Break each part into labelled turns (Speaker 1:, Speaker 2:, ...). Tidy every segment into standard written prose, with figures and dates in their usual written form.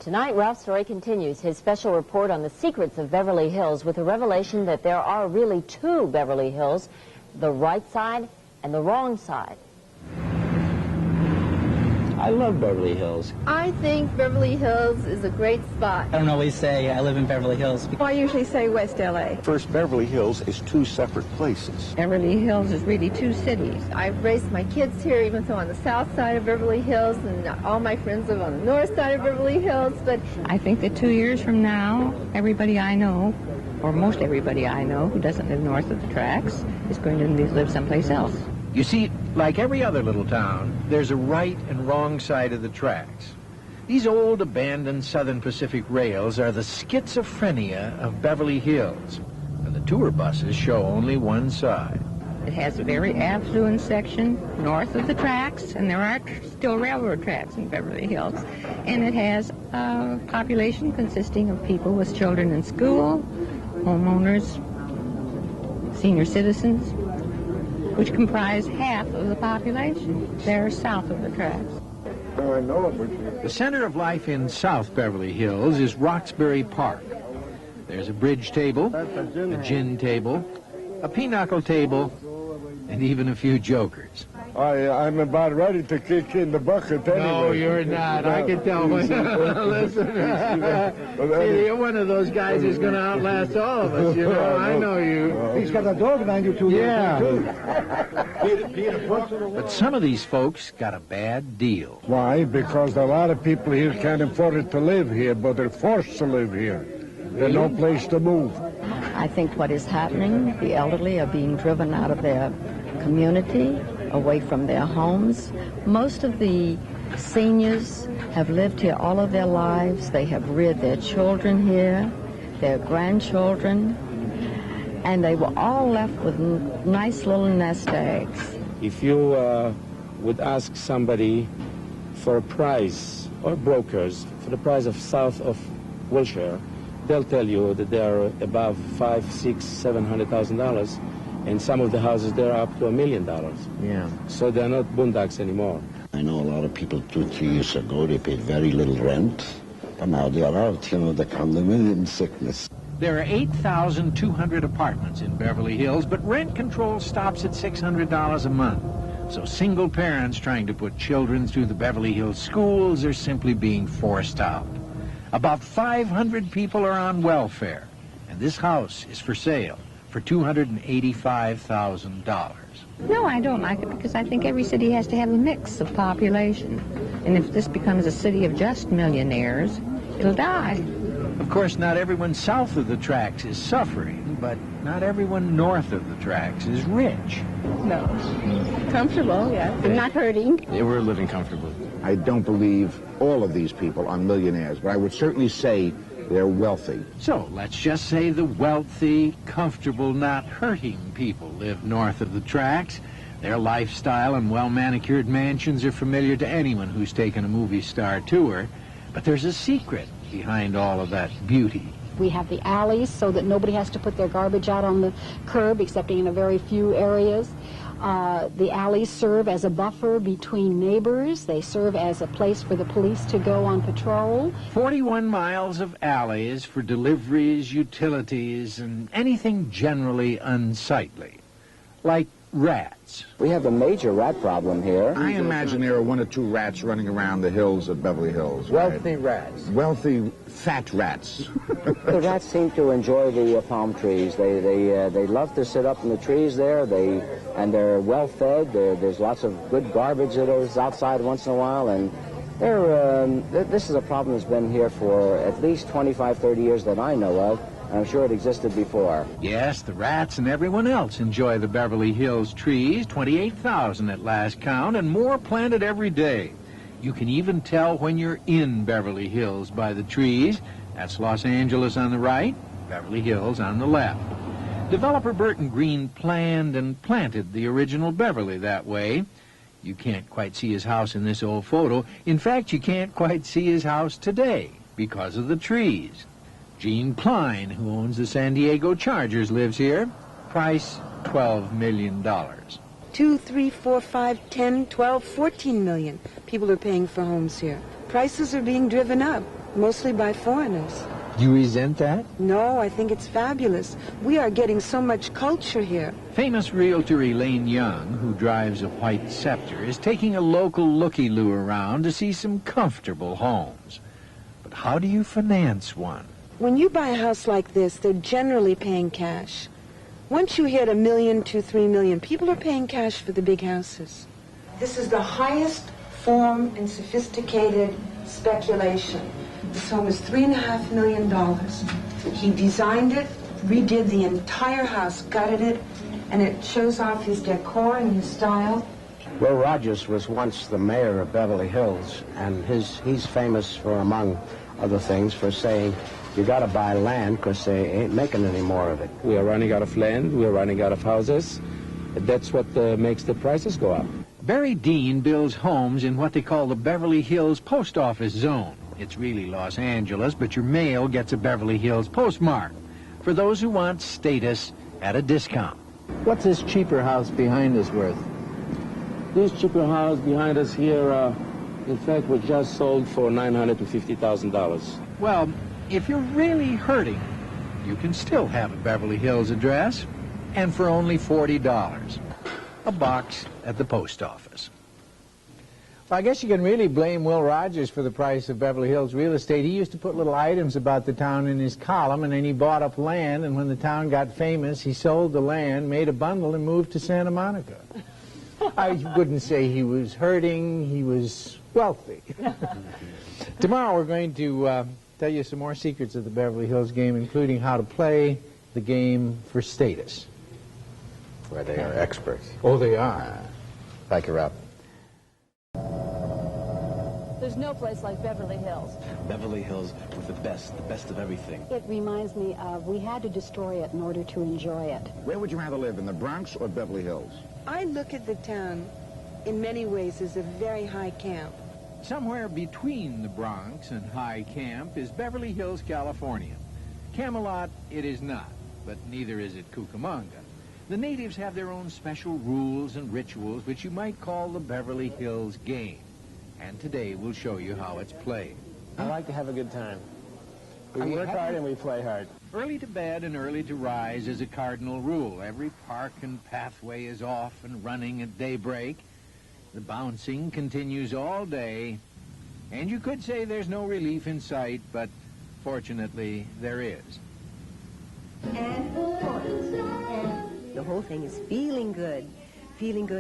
Speaker 1: Tonight, Ralph's Story continues his special report on the secrets of Beverly Hills with a revelation that there are really two Beverly Hills, the right side and the wrong side.
Speaker 2: I love Beverly Hills.
Speaker 3: I think Beverly Hills is a great spot.
Speaker 2: I don't always say I live in Beverly Hills.
Speaker 3: I usually say West L.A.
Speaker 4: First, Beverly Hills is two separate places.
Speaker 3: Beverly Hills is really two cities. I've raised my kids here, even though on the south side of Beverly Hills, and all my friends live on the north side of Beverly Hills. But
Speaker 5: I think that 2 years from now, everybody I know, or most everybody I know who doesn't live north of the tracks, is going to live someplace else.
Speaker 6: You see, like every other little town, there's a right and wrong side of the tracks. These old abandoned Southern Pacific rails are the schizophrenia of Beverly Hills, and the tour buses show only one side.
Speaker 5: It has a very affluent section north of the tracks, and there are still railroad tracks in Beverly Hills. And it has a population consisting of people with children in school, homeowners, senior citizens, which comprise half of the population. They're south of the tracks.
Speaker 6: The center of life in South Beverly Hills is Roxbury Park. There's a bridge table, a gin table, a pinochle table, and even a few jokers.
Speaker 7: I'm about ready to kick in the bucket anyway.
Speaker 6: No, you're not. I can tell. Listen, see, you're one of those guys who's going to outlast all of us, you know. I know you.
Speaker 7: He's got a dog 92 years old, too.
Speaker 6: But some of these folks got a bad deal.
Speaker 7: Why? Because a lot of people here can't afford it to live here, but they're forced to live here. There's no place to move.
Speaker 8: I think what is happening, the elderly are being driven out of their community, away from their homes. Most of the seniors have lived here all of their lives. They have reared their children here, their grandchildren, and they were all left with nice little nest eggs.
Speaker 2: If you would ask somebody for a price, or brokers, for the price of south of Wilshire, they'll tell you that they're above $500,000, $600,000, $700,000. And some of the houses there are up to $1 million.
Speaker 6: Yeah.
Speaker 2: So they're not boondocks anymore.
Speaker 9: I know a lot of people 2-3 years ago, they paid very little rent. But now they are out, you know, the condominium sickness.
Speaker 6: There are 8,200 apartments in Beverly Hills, but rent control stops at $600 a month. So single parents trying to put children through the Beverly Hills schools are simply being forced out. About 500 people are on welfare, and this house is for sale for $285,000.
Speaker 5: No, I don't like it because I think every city has to have a mix of population. And if this becomes a city of just millionaires, it'll die.
Speaker 6: Of course, not everyone south of the tracks is suffering, but not everyone north of the tracks is rich.
Speaker 3: no, comfortable, yeah, but not hurting.
Speaker 2: They were living comfortably.
Speaker 4: I don't believe all of these people are millionaires, but I would certainly say they're wealthy.
Speaker 6: So let's just say the wealthy, comfortable, not hurting people live north of the tracks. Their lifestyle and well-manicured mansions are familiar to anyone who's taken a movie star tour. But there's a secret behind all of that beauty.
Speaker 10: We have the alleys so that nobody has to put their garbage out on the curb, except in a very few areas. The alleys serve as a buffer between neighbors. They serve as a place for the police to go on patrol.
Speaker 6: 41 miles of alleys for deliveries, utilities, and anything generally unsightly, like rats.
Speaker 2: We have a major rat problem here.
Speaker 4: I imagine there are 1 or 2 rats running around the hills of Beverly Hills.
Speaker 2: Wealthy rats.
Speaker 4: Wealthy, fat rats.
Speaker 2: The rats seem to enjoy the palm trees. They love to sit up in the trees there. And they're well fed. There's lots of good garbage that is outside once in a while, and this is a problem that's been here for at least 25, 30 years that I know of. I'm sure it existed before.
Speaker 6: Yes, the rats and everyone else enjoy the Beverly Hills trees, 28,000 at last count, and more planted every day. You can even tell when you're in Beverly Hills by the trees. That's Los Angeles on the right, Beverly Hills on the left. Developer Burton Green planned and planted the original Beverly that way. You can't quite see his house in this old photo. In fact, you can't quite see his house today because of the trees. Gene Klein, who owns the San Diego Chargers, lives here. Price, $12 million.
Speaker 11: 2, 3, 4, 5, 10, 12, 14 million people are paying for homes here. Prices are being driven up. mostly by foreigners.
Speaker 6: You resent that?
Speaker 11: No, I think it's fabulous. We are getting so much culture here.
Speaker 6: Famous realtor Elaine Young, who drives a white Scepter, is taking a local looky-loo around to see some comfortable homes. But how do you finance one?
Speaker 11: When you buy a house like this, they're generally paying cash. Once you hit $1 million to $3 million, people are paying cash for the big houses. This is the highest form and sophisticated speculation. This home is $3.5 million. He designed it, redid the entire house, gutted it, and it shows off his decor and his style.
Speaker 2: Will Rogers was once the mayor of Beverly Hills, and he's famous for, among other things, for saying, you got to buy land because they ain't making any more of it.
Speaker 12: We are running out of land. We are running out of houses. That's what makes the prices go up.
Speaker 6: Barry Dean builds homes in what they call the Beverly Hills Post Office Zone. It's really Los Angeles, but your mail gets a Beverly Hills postmark for those who want status at a discount.
Speaker 13: What's this cheaper house behind us worth?
Speaker 12: This cheaper house behind us here, in fact, was just sold for $900,000 to $50,000.
Speaker 6: Well, if you're really hurting, you can still have a Beverly Hills address, and for only $40. A box at the post office.
Speaker 13: Well, I guess you can really blame Will Rogers for the price of Beverly Hills real estate. He used to put little items about the town in his column, and then he bought up land, and when the town got famous, he sold the land, made a bundle, and moved to Santa Monica. I wouldn't say he was hurting, he was wealthy. Tomorrow we're going to tell you some more secrets of the Beverly Hills game, including how to play the game for status.
Speaker 14: Where they are experts.
Speaker 13: Oh, they are.
Speaker 14: Like you're up.
Speaker 1: There's no place like Beverly Hills.
Speaker 15: Beverly Hills with the best of everything.
Speaker 10: It reminds me of we had to destroy it in order to enjoy it.
Speaker 4: Where would you rather live, in the Bronx or Beverly Hills?
Speaker 11: I look at the town in many ways as a very high camp.
Speaker 6: Somewhere between the Bronx and High Camp is Beverly Hills, California. Camelot it is not, but neither is it Cucamonga. The natives have their own special rules and rituals, which you might call the Beverly Hills game. And today we'll show you how it's played.
Speaker 12: I like to have a good time. We work hard and we play hard.
Speaker 6: Early to bed and early to rise is a cardinal rule. Every park and pathway is off and running at daybreak. The bouncing continues all day. And you could say there's no relief in sight, but fortunately there is.
Speaker 16: The whole thing is feeling good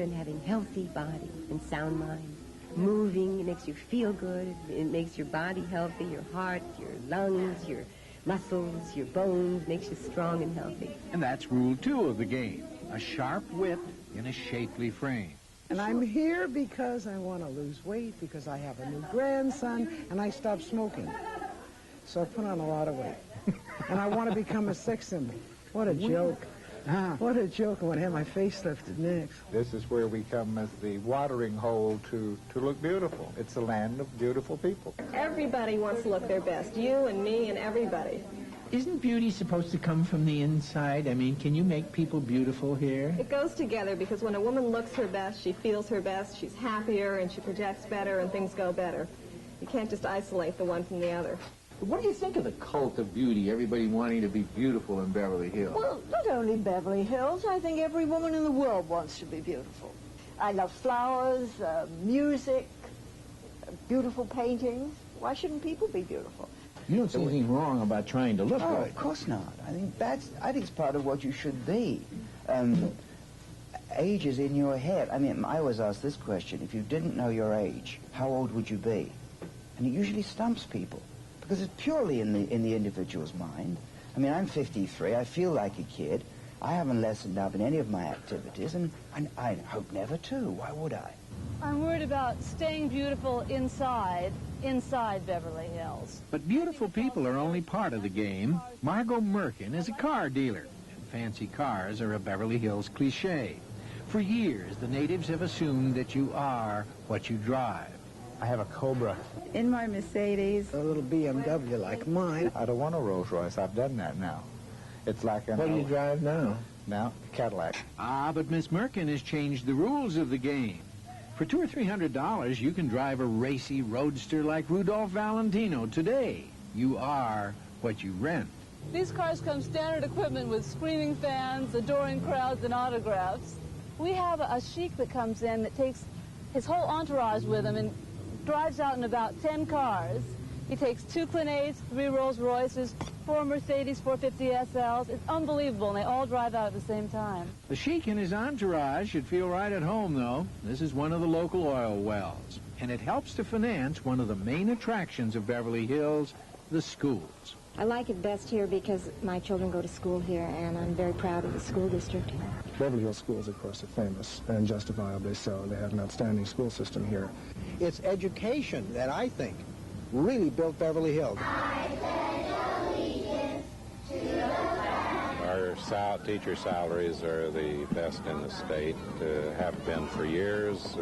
Speaker 16: and having healthy body and sound mind. Moving, it makes you feel good. It makes your body healthy, your heart, your lungs, your muscles, your bones, makes you strong and healthy.
Speaker 6: And that's rule 2 of the game. A sharp wit in a shapely frame.
Speaker 17: And I'm here because I want to lose weight, because I have a new grandson, and I stopped smoking. So I put on a lot of weight. And I want to become a sex symbol. What a joke. What a joke. I want to have my face lifted next.
Speaker 18: This is where we come as the watering hole to look beautiful. It's a land of beautiful people.
Speaker 19: Everybody wants to look their best. You and me and everybody.
Speaker 13: Isn't beauty supposed to come from the inside? I mean, can you make people beautiful here?
Speaker 19: It goes together because when a woman looks her best, she feels her best, she's happier, and she projects better, and things go better. You can't just isolate the one from the other.
Speaker 13: What do you think of the cult of beauty, everybody wanting to be beautiful in Beverly Hills?
Speaker 20: Well, not only Beverly Hills, I think every woman in the world wants to be beautiful. I love flowers, music, beautiful paintings. Why shouldn't people be beautiful?
Speaker 13: You don't see anything wrong about trying to look right.
Speaker 21: Of course not. I think it's part of what you should be. Age is in your head. I mean, I always ask this question: if you didn't know your age, how old would you be? And it usually stumps people because it's purely in the individual's mind. I mean, I'm 53. I feel like a kid. I haven't lessened up in any of my activities, and I hope never to. Why would I?
Speaker 22: I'm worried about staying beautiful inside Beverly Hills.
Speaker 6: But beautiful people are only part of the game. Margot Merkin is a car dealer, and fancy cars are a Beverly Hills cliche. For years, the natives have assumed that you are what you drive.
Speaker 13: I have a Cobra.
Speaker 21: In my Mercedes.
Speaker 17: A little BMW like mine.
Speaker 18: I don't want a Rolls Royce. I've done that now. It's like an...
Speaker 13: What do you drive now?
Speaker 18: Now, Cadillac.
Speaker 6: Ah, but Miss Merkin has changed the rules of the game. For $200 or $300, you can drive a racy roadster like Rudolph Valentino today. You are what you rent.
Speaker 22: These cars come standard equipment with screaming fans, adoring crowds, and autographs. We have a sheik that comes in that takes his whole entourage with him and drives out in about 10 cars. He takes 2 Clinates, 3 Rolls Royces, 4 Mercedes 450 SLs. It's unbelievable, and they all drive out at the same time.
Speaker 6: The sheik and his entourage should feel right at home, though. This is one of the local oil wells, and it helps to finance one of the main attractions of Beverly Hills, the schools.
Speaker 7: I like it best here because my children go to school here, and I'm very proud of the school district.
Speaker 8: Beverly Hills schools, of course, are famous, and justifiably so. They have an outstanding school system here.
Speaker 23: It's education that I think really built Beverly Hills.
Speaker 24: Our teacher salaries are the best in the state, have been for years.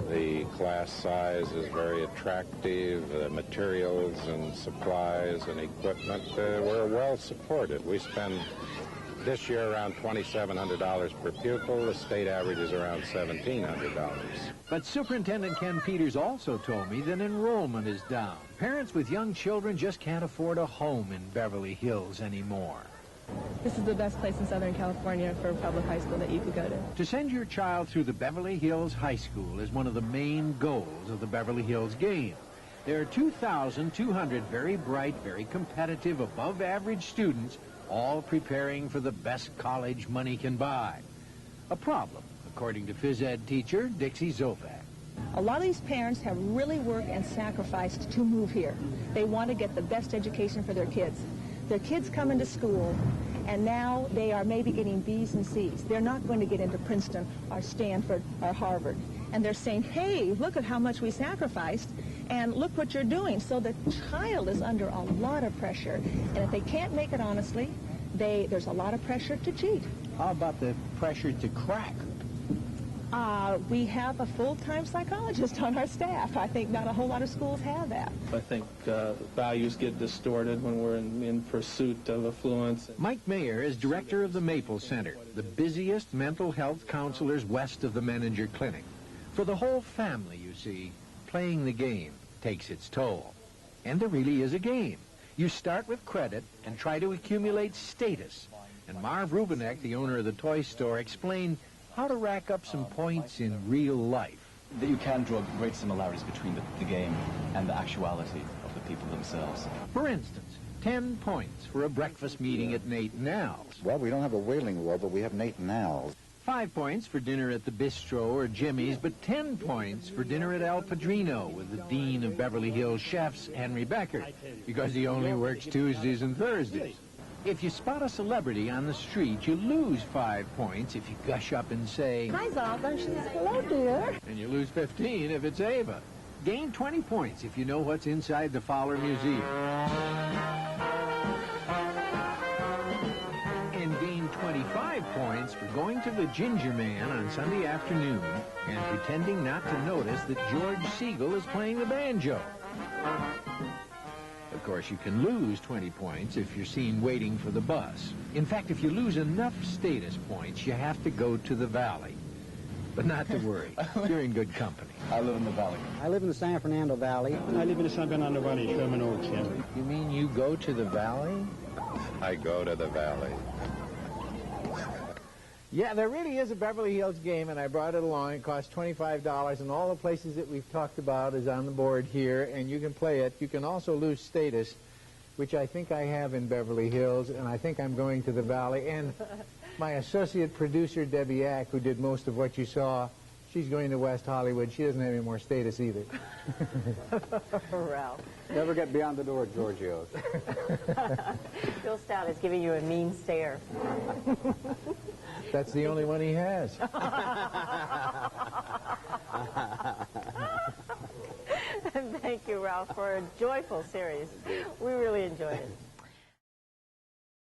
Speaker 24: The class size is very attractive. Materials and supplies and equipment, we're well supported. We spend this year around $2,700 per pupil. The state average is around $1,700.
Speaker 6: But Superintendent Ken Peters also told me that enrollment is down. Parents with young children just can't afford a home in Beverly Hills anymore.
Speaker 19: This is the best place in Southern California for a public high school that you could go to.
Speaker 6: To send your child through the Beverly Hills High School is one of the main goals of the Beverly Hills game. There are 2,200 very bright, very competitive, above-average students, all preparing for the best college money can buy. A problem, according to phys ed teacher Dixie Zovak.
Speaker 25: A lot of these parents have really worked and sacrificed to move here. They want to get the best education for their kids. Their kids come into school, and now they are maybe getting B's and C's. They're not going to get into Princeton or Stanford or Harvard. And they're saying, hey, look at how much we sacrificed, and look what you're doing. So the child is under a lot of pressure. And if they can't make it honestly, there's a lot of pressure to cheat.
Speaker 13: How about the pressure to crack?
Speaker 25: We have a full-time psychologist on our staff. I think not a whole lot of schools have that.
Speaker 12: I think values get distorted when we're in pursuit of affluence.
Speaker 6: Mike Mayer is director of the Maple Center, the busiest mental health counselors west of the Menninger Clinic. For the whole family, you see, playing the game takes its toll. And there really is a game. You start with credit and try to accumulate status. And Marv Rubinek, the owner of the toy store, explained how to rack up some points in real life.
Speaker 15: That you can draw great similarities between the game and the actuality of the people themselves.
Speaker 6: For instance, 10 points for a breakfast meeting at Nate and Al's.
Speaker 4: Well, we don't have a Wailing Wall, but we have Nate and Al's.
Speaker 6: 5 points for dinner at the Bistro or Jimmy's, but 10 points for dinner at El Padrino with the Dean of Beverly Hills Chefs, Henry Becker, because he only works Tuesdays and Thursdays. If you spot a celebrity on the street, you lose 5 points if you gush up and say,
Speaker 7: Hi, Zalba. She says, hello, dear.
Speaker 6: And you lose 15 if it's Ava. Gain 20 points if you know what's inside the Fowler Museum. And gain 25 points for going to the Ginger Man on Sunday afternoon and pretending not to notice that George Siegel is playing the banjo. Of course, you can lose 20 points if you're seen waiting for the bus. In fact, if you lose enough status points, you have to go to the Valley. But not to worry. You're in good company.
Speaker 15: I live in the Valley.
Speaker 26: I live in the San Fernando Valley.
Speaker 27: I live in the San Fernando Valley, Sherman Oaks, yeah.
Speaker 13: You mean you go to the Valley?
Speaker 24: I go to the Valley.
Speaker 13: Yeah, there really is a Beverly Hills game, and I brought it along. It costs $25, and all the places that we've talked about is on the board here, and you can play it. You can also lose status, which I think I have in Beverly Hills, and I think I'm going to the Valley. And my associate producer, Debbie Ack, who did most of what you saw, she's going to West Hollywood. She doesn't have any more status either.
Speaker 1: Ralph.
Speaker 14: Never get beyond the door, Giorgio's.
Speaker 1: Phil Stout is giving you a mean stare.
Speaker 13: That's the only one he has.
Speaker 1: Thank you, Ralph, for a joyful series. We really enjoyed it.